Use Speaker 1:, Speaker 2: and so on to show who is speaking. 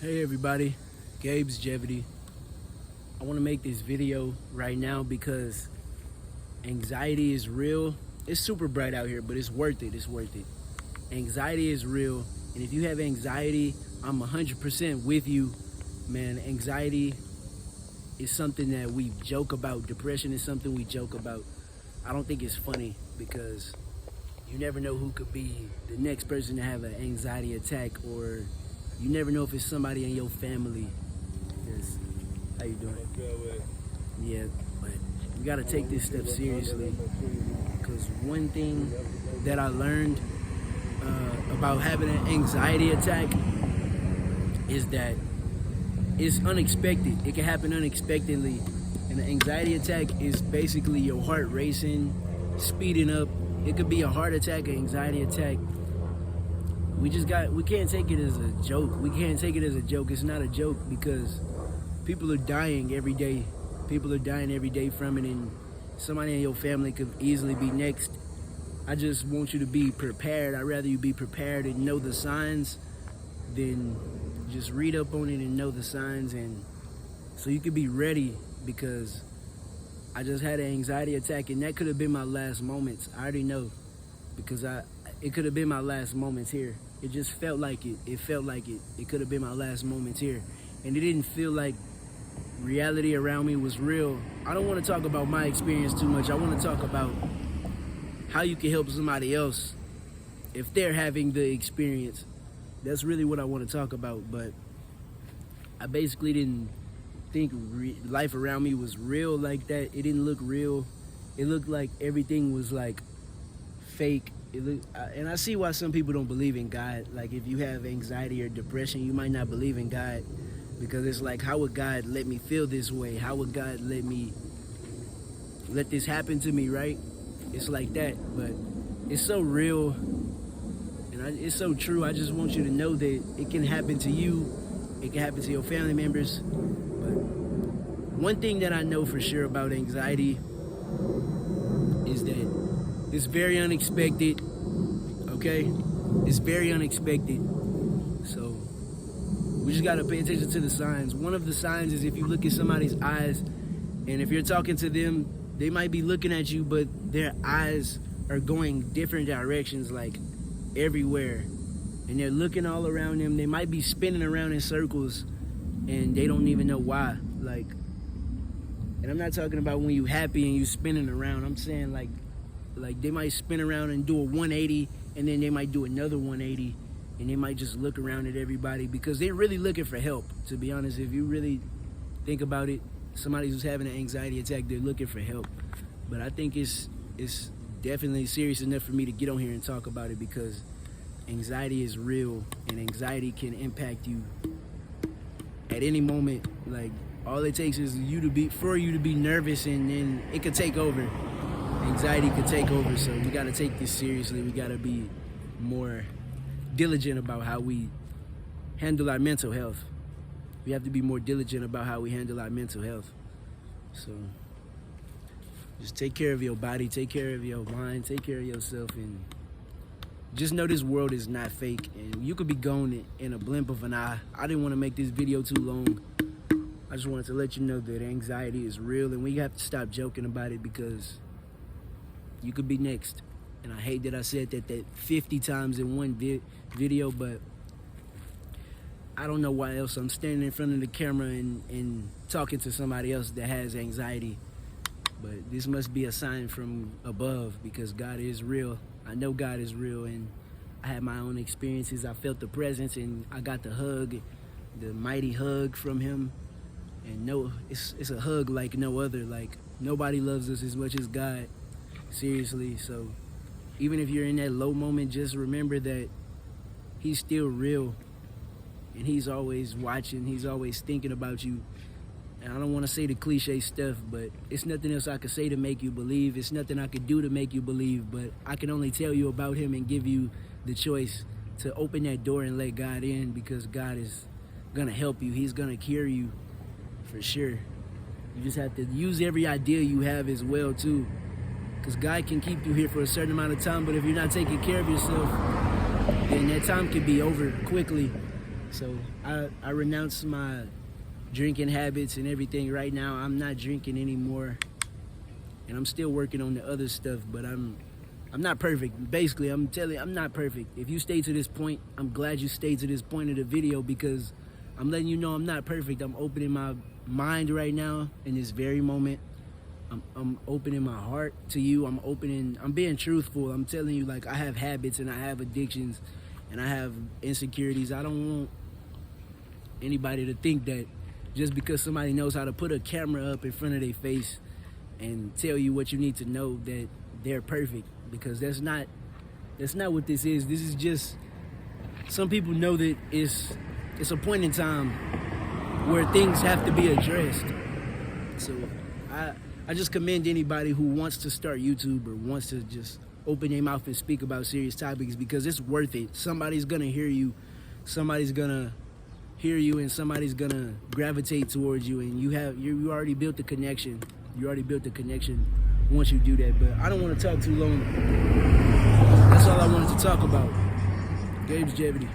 Speaker 1: Hey everybody, Gabe's Jevity. I want to make this video right now because anxiety is real. It's super bright out here, but it's worth it. It's worth it. Anxiety is real, and if you have anxiety, I'm 100% with you, man. Anxiety is something that we joke about. Depression is something we joke about. I don't think it's funny because you never know who could be the next person to have an anxiety attack, or you never know if it's somebody in your family. Yes. How you doing? Yeah, but we gotta take this stuff seriously. Because one thing that I learned about having an anxiety attack is that it's unexpected. It can happen unexpectedly. And an anxiety attack is basically your heart racing, speeding up. It could be a heart attack, an anxiety attack. We can't take it as a joke. We can't take it as a joke. It's not a joke because people are dying every day. People are dying every day from it, and somebody in your family could easily be next. I just want you to be prepared. I'd rather you be prepared and know the signs than just read up on it and know the signs, and so you could be ready, because I just had an anxiety attack, and that could have been my last moments. I already know, because it could have been my last moments here. It just felt like it. It felt like it. It could have been my last moments here. And it didn't feel like reality around me was real. I don't want to talk about my experience too much. I want to talk about how you can help somebody else if they're having the experience. That's really what I want to talk about. But I basically didn't think life around me was real like that. It didn't look real. It looked like everything was like fake. And I see why some people don't believe in God. Like, if you have anxiety or depression, you might not believe in God, because it's like, how would God let me feel this way? How would God let this happen to me, right? It's like that, but it's so real, and it's so true. I just want you to know that it can happen to you. It can happen to your family members. But one thing that I know for sure about anxiety is that it's very unexpected, okay? It's very unexpected. So we just gotta pay attention to the signs. One of the signs is if you look at somebody's eyes, and if you're talking to them, they might be looking at you, but their eyes are going different directions, like everywhere. And they're looking all around them. They might be spinning around in circles, and they don't even know why. Like, and I'm not talking about when you're happy and you spinning around. I'm saying like they might spin around and do a 180, and then they might do another 180, and they might just look around at everybody because they're really looking for help. To be honest, if you really think about it, somebody who's having an anxiety attack, they're looking for help. But I think it's definitely serious enough for me to get on here and talk about it, because anxiety is real, and anxiety can impact you at any moment. Like, all it takes is for you to be nervous, and then it could take over. Anxiety could take over. So we got to take this seriously. We got to be more diligent about how we handle our mental health. We have to be more diligent about how we handle our mental health. So just take care of your body, take care of your mind, take care of yourself, and just know this world is not fake, and you could be gone in a blink of an eye. I didn't want to make this video too long. I just wanted to let you know that anxiety is real, and we have to stop joking about it, because you could be next. And I hate that I said that 50 times in one video, but I don't know why else I'm standing in front of the camera and talking to somebody else that has anxiety. But this must be a sign from above, because God is real. I know God is real, and I had my own experiences. I felt the presence, and I got the hug, the mighty hug from him. And it's a hug like no other. Like, nobody loves us as much as God. Seriously. So even if you're in that low moment, just remember that he's still real, and he's always watching. He's always thinking about you. And I don't want to say the cliche stuff, but it's nothing else I could say to make you believe. It's nothing I could do to make you believe, but I can only tell you about him and give you the choice to open that door and let God in, because God is gonna help you. He's gonna cure you for sure. You just have to use every idea you have as well too, because God can keep you here for a certain amount of time, but if you're not taking care of yourself, then that time could be over quickly. So I renounced my drinking habits and everything. Right now, I'm not drinking anymore, and I'm still working on the other stuff. But I'm not perfect. Basically, I'm telling you, I'm not perfect. If you stay to this point, I'm glad you stayed to this point of the video, because I'm letting you know I'm not perfect. I'm opening my mind right now in this very moment. I'm opening my heart to you. I'm being truthful. I'm telling you, like, I have habits and I have addictions and I have insecurities. I don't want anybody to think that just because somebody knows how to put a camera up in front of their face and tell you what you need to know, that they're perfect, because that's not what this is. This is just, some people know that it's a point in time where things have to be addressed. So I just commend anybody who wants to start YouTube or wants to just open their mouth and speak about serious topics, because it's worth it. Somebody's gonna hear you, somebody's gonna hear you, and somebody's gonna gravitate towards you, and you already built the connection. You already built the connection once you do that. But I don't want to talk too long. That's all I wanted to talk about. Gabe's Jevity.